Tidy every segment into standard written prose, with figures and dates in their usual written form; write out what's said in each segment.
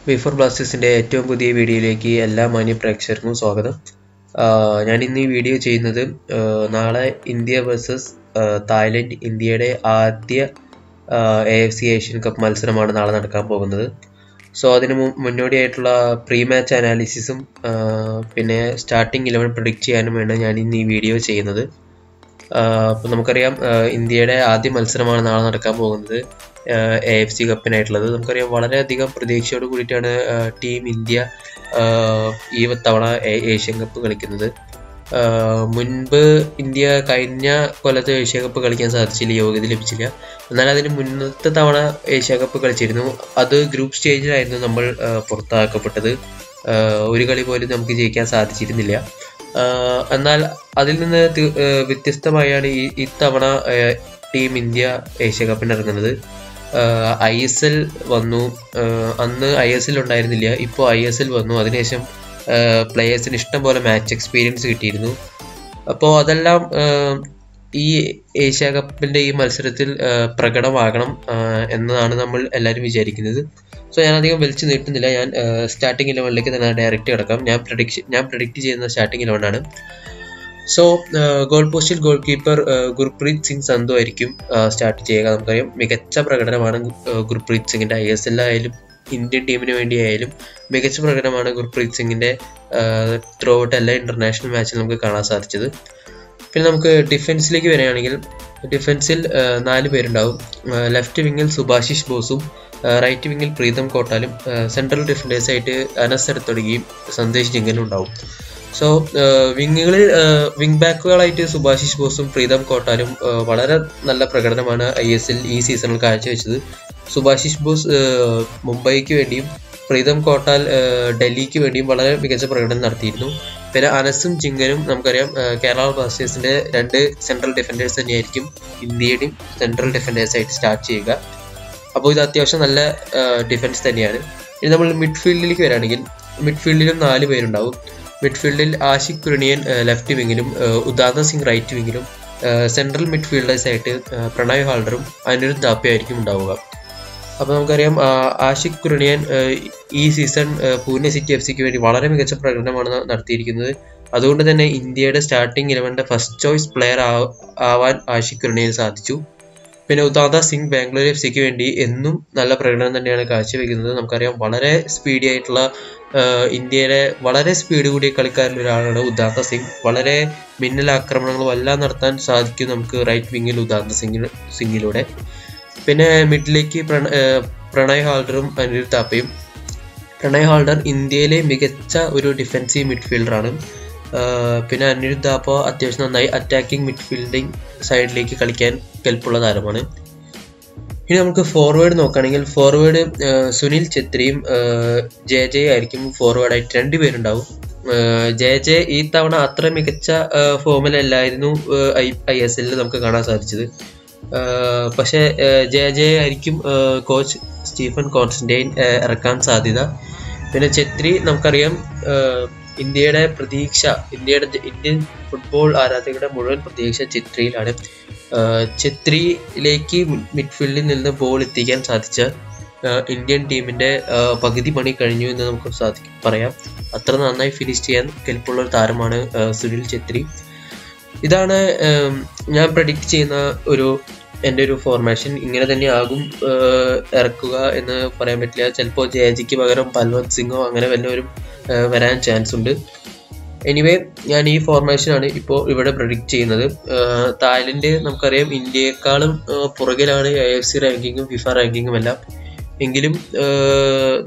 V4 ബ്ലാസ്റ്റേഴ്സിൻ്റെ ഏറ്റവും പുതിയ വീഡിയോയിലേക്ക് എല്ലാ മാന്യ പ്രേക്ഷകർക്കും സ്വാഗതം. ഞാൻ ഇന്ന് ഈ വീഡിയോ ചെയ്യുന്നത് നാളെ ഇന്ത്യ വേഴ്സസ് തായ്ലൻഡ്, ഇന്ത്യയുടെ ആദ്യ AFC ഏഷ്യൻ കപ്പ് മത്സരമാണ് നാളെ നടക്കാൻ പോകുന്നത്. സോ അതിന് മുന്നോടിയായിട്ടുള്ള പ്രീ മാച്ച് അനാലിസിസും പിന്നെ സ്റ്റാർട്ടിംഗ് 11 പ്രെഡിക്റ്റ് ചെയ്യാനുമാണ് ഞാൻ ഇന്ന് ഈ വീഡിയോ ചെയ്യുന്നത്. അപ്പോൾ നമുക്കറിയാം ഇന്ത്യയുടെ ആദ്യ മത്സരമാണ് നാളെ നടക്കാൻ പോകുന്നത് AFC കപ്പിനായിട്ടുള്ളത്. നമുക്കറിയാം വളരെയധികം പ്രതീക്ഷയോട് കൂടിയിട്ടാണ് ടീം ഇന്ത്യ ഈ തവണ ഏഷ്യൻ കപ്പ് കളിക്കുന്നത്. മുൻപ് ഇന്ത്യ കഴിഞ്ഞ കൊല്ലത്ത് ഏഷ്യ കപ്പ് കളിക്കാൻ സാധിച്ചില്ല, യോഗ്യത ലഭിച്ചില്ല. എന്നാൽ അതിന് മുന്നത്തെ തവണ ഏഷ്യ കപ്പ് കളിച്ചിരുന്നു. അത് ഗ്രൂപ്പ് സ്റ്റേജിലായിരുന്നു നമ്മൾ പുറത്താക്കപ്പെട്ടത്. ഒരു കളി പോലും നമുക്ക് ജയിക്കാൻ സാധിച്ചിരുന്നില്ല. എന്നാൽ അതിൽ നിന്ന് വ്യത്യസ്തമായാണ് ഇത്തവണ ടീം ഇന്ത്യ ഏഷ്യ കപ്പിന് ഇറങ്ങുന്നത്. ISL വന്നു, അന്ന് ISL ഉണ്ടായിരുന്നില്ല, ഇപ്പോൾ ISL വന്നു. അതിനുശേഷം പ്ലെയേഴ്സിന് ഇഷ്ടം പോലെ മാച്ച് എക്സ്പീരിയൻസ് കിട്ടിയിരുന്നു. അപ്പോൾ അതെല്ലാം ഈ ഏഷ്യ കപ്പിൻ്റെ ഈ മത്സരത്തിൽ പ്രകടമാകണം എന്നതാണ് നമ്മൾ എല്ലാവരും വിചാരിക്കുന്നത്. സോ ഞാനധികം വലിച്ചു നീട്ടുന്നില്ല, ഞാൻ സ്റ്റാർട്ടിംഗ് 11ലേക്ക് തന്നെ ഡയറക്റ്റ് കിടക്കാം. ഞാൻ പ്രഡിക്റ്റ് ചെയ്യുന്ന സ്റ്റാർട്ടിംഗ് 11 ആണ്. സോ ഗോൾ പോസ്റ്റിൽ ഗോൾ കീപ്പർ ഗുർപ്രീത് സിംഗ് സന്ധു ആയിരിക്കും സ്റ്റാർട്ട് ചെയ്യുക. നമുക്കറിയാം മികച്ച പ്രകടനമാണ് ഗുർപ്രീത് സിംഗിൻ്റെ. ISL ആയാലും ഇന്ത്യൻ ടീമിന് വേണ്ടി ആയാലും മികച്ച പ്രകടനമാണ് ഗുർപ്രീത് സിംഗിൻ്റെ ത്രൂ ഔട്ട് എല്ലാ ഇൻ്റർനാഷണൽ മാച്ചിൽ നമുക്ക് കാണാൻ സാധിച്ചത്. പിന്നെ നമുക്ക് ഡിഫൻസിലേക്ക് വരികയാണെങ്കിൽ ഡിഫൻസിൽ 4 പേരുണ്ടാവും. ലെഫ്റ്റ് വിങ്ങിൽ സുഭാശിഷ് ബോസും റൈറ്റ് വിങ്ങിൽ പ്രീതം കോട്ടാലും സെൻട്രൽ ഡിഫൻഡേഴ്സായിട്ട് അനസ് എടത്തൊടിയും സന്ദേശ് ജിങ്കനും ഉണ്ടാവും. സോ വിങ്ങുകളിൽ വിങ് ബാക്കുകളായിട്ട് സുഭാശിഷ് ബോസും പ്രീതം കോട്ടാലും വളരെ നല്ല പ്രകടനമാണ് ISL ഈ സീസണിൽ കാഴ്ചവെച്ചത്. സുഭാശിഷ് ബോസ് മുംബൈക്ക് വേണ്ടിയും പ്രീതം കോട്ടാൽ ഡൽഹിക്ക് വേണ്ടിയും വളരെ മികച്ച പ്രകടനം നടത്തിയിരുന്നു. പിന്നെ അനസും ജിങ്കനും നമുക്കറിയാം കേരള ബ്ലാസ്റ്റേഴ്സിൻ്റെ 2 സെൻട്രൽ ഡിഫൻഡേഴ്സ് തന്നെയായിരിക്കും ഇന്ത്യയുടെയും സെൻട്രൽ ഡിഫൻഡേഴ്സായിട്ട് സ്റ്റാർട്ട് ചെയ്യുക. അപ്പോൾ ഇത് അത്യാവശ്യം നല്ല ഡിഫൻസ് തന്നെയാണ്. ഇനി നമ്മൾ മിഡ്ഫീൽഡിലേക്ക് വരികയാണെങ്കിൽ മിഡ്ഫീൽഡിലും 4 പേരുണ്ടാവും. മിഡ്ഫീൽഡിൽ ആഷിഖ് കുരണിയൻ ലെഫ്റ്റ് വിങ്ങിലും ഉദാന്ത സിംഗ് റൈറ്റ് വിങ്ങിലും സെൻട്രൽ മിഡ്ഫീൽഡേഴ്സായിട്ട് പ്രണയ് ഹാൾഡറും അനിരുദ്ധ് ഥാപ്പയും ആയിരിക്കും ഉണ്ടാവുക. അപ്പോൾ നമുക്കറിയാം ആഷിഖ് കുരണിയൻ ഈ സീസൺ പൂനെ സിറ്റി FCക്ക് വേണ്ടി വളരെ മികച്ച പ്രകടനമാണ് നടത്തിയിരിക്കുന്നത്. അതുകൊണ്ട് തന്നെ ഇന്ത്യയുടെ സ്റ്റാർട്ടിംഗ് 11ൻ്റെ ഫസ്റ്റ് ചോയ്സ് പ്ലെയർ ആവാൻ ആഷിഖ് കുരണിയന് സാധിച്ചു. പിന്നെ ഉദാന്ത സിംഗ് ബാംഗ്ലൂർ FCക്ക് വേണ്ടി എന്നും നല്ല പ്രകടനം തന്നെയാണ് കാഴ്ചവെക്കുന്നത്. നമുക്കറിയാം വളരെ സ്പീഡി ആയിട്ടുള്ള ഇന്ത്യയുടെ വളരെ സ്പീഡ് കൂടിയ കളിക്കാരിൽ ഒരാളാണ് ഉദാന്ത സിംഗ്. വളരെ മിന്നൽ ആക്രമണങ്ങളും എല്ലാം നടത്താൻ സാധിക്കും നമുക്ക് റൈറ്റ് വിങ്ങിൽ ഉദാന്ത സിംഗിലൂടെ. പിന്നെ മിഡിലേക്ക് പ്രണയ് ഹാൾഡറും അനിരുദ്ധ് ഥാപ്പയും. പ്രണയ് ഹാൾഡർ ഇന്ത്യയിലെ മികച്ച ഒരു ഡിഫൻസീവ് മിഡ്ഫീൽഡറാണ്. പിന്നെ അനിരുദ്ധ് ഥാപ്പ അത്യാവശ്യം നന്നായി അറ്റാക്കിംഗ് മിഡ്ഫീൽഡിംഗ് സൈഡിലേക്ക് കളിക്കാൻ കെൽപ്പുള്ള താരമാണ്. ഇനി നമുക്ക് ഫോർവേഡ് നോക്കുകയാണെങ്കിൽ ഫോർവേഡ് സുനിൽ ഛത്രിയും JJ ആയിരിക്കും ഫോർവേഡായിട്ട് 2 പേരുണ്ടാവും. JJ ഈ തവണ അത്ര മികച്ച ഫോമിലല്ലായിരുന്നു ISL നമുക്ക് കാണാൻ സാധിച്ചത്. പക്ഷേ JJ ആയിരിക്കും കോച്ച് സ്റ്റീഫൻ കോൺസ്റ്റന്റൈൻ ഇറക്കാൻ സാധ്യത. പിന്നെ ഛത്രി നമുക്കറിയാം ഇന്ത്യയുടെ പ്രതീക്ഷ, ഇന്ത്യൻ ഫുട്ബോൾ ആരാധകരുടെ മുഴുവൻ പ്രതീക്ഷ ഛത്രിയിലാണ്. ഛത്രിയിലേക്ക് മിഡ്ഫീൽഡിൽ നിന്ന് ബോൾ എത്തിക്കാൻ സാധിച്ച ഇന്ത്യൻ ടീമിൻ്റെ പകുതി പണി കഴിഞ്ഞു എന്ന് നമുക്ക് പറയാം. അത്ര നന്നായി ഫിനിഷ് ചെയ്യാൻ കെൽപ്പുള്ള ഒരു താരമാണ് സുനിൽ ഛത്രി. ഇതാണ് ഞാൻ പ്രഡിക്റ്റ് ചെയ്യുന്ന എൻ്റെ ഒരു ഫോർമേഷൻ. ഇങ്ങനെ തന്നെ ആകും ഇറക്കുക എന്ന് പറയാൻ പറ്റില്ല. ചിലപ്പോൾ JJക്ക് പകരം ബൽവന്ത് സിംഗോ അങ്ങനെ വല്ലവരും വരാൻ ചാൻസ് ഉണ്ട്. എനിവേ ഞാൻ ഈ ഫോർമേഷനാണ് ഇപ്പോൾ ഇവിടെ പ്രഡിക്റ്റ് ചെയ്യുന്നത്. തായ്ലൻഡ് നമുക്കറിയാം ഇന്ത്യയെക്കാളും പുറകിലാണ് AFC റാങ്കിങ്ങും FIFA റാങ്കിങ്ങും എല്ലാം. എങ്കിലും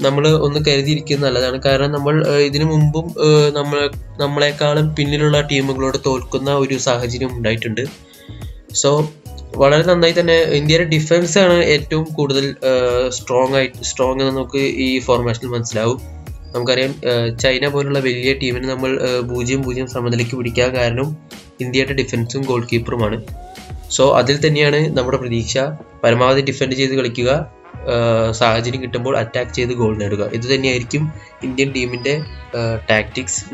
നമ്മൾ ഒന്ന് കരുതിയിരിക്കുന്നത് നല്ലതാണ്. കാരണം നമ്മൾ ഇതിനു മുമ്പും നമ്മളെക്കാളും പിന്നിലുള്ള ടീമുകളോട് തോൽക്കുന്ന ഒരു സാഹചര്യം ഉണ്ടായിട്ടുണ്ട്. സോ വളരെ നന്നായി തന്നെ ഇന്ത്യയുടെ ഡിഫൻസ് ആണ് ഏറ്റവും കൂടുതൽ സ്ട്രോങ് എന്ന് നമുക്ക് ഈ ഫോർമേഷനിൽ മനസ്സിലാവും. നമുക്കറിയാം ചൈന പോലുള്ള വലിയ ടീമിന് നമ്മൾ 0-0 സമനിലയ്ക്ക് പിടിക്കാൻ കാരണം ഇന്ത്യയുടെ ഡിഫൻസും ഗോൾ കീപ്പറുമാണ്. സോ അതിൽ തന്നെയാണ് നമ്മുടെ പ്രതീക്ഷ. പരമാവധി ഡിഫെൻഡ് ചെയ്ത് കളിക്കുക, സാഹചര്യം കിട്ടുമ്പോൾ അറ്റാക്ക് ചെയ്ത് ഗോൾ നേടുക. ഇത് തന്നെയായിരിക്കും ഇന്ത്യൻ ടീമിൻ്റെ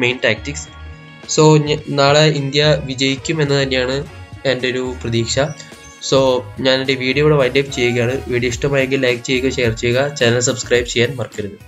മെയിൻ ടാക്ടിക്സ്. സോ നാളെ ഇന്ത്യ വിജയിക്കും എന്ന് തന്നെയാണ് എൻ്റെ ഒരു പ്രതീക്ഷ. സോ ഞാൻ എൻ്റെ വീഡിയോ ഇവിടെ വൈൻഡ് അപ്പ് ചെയ്യുകയാണ്. വീഡിയോ ഇഷ്ടമായെങ്കിൽ ലൈക്ക് ചെയ്യുക, ഷെയർ ചെയ്യുക, ചാനൽ സബ്സ്ക്രൈബ് ചെയ്യാൻ മറക്കരുത്.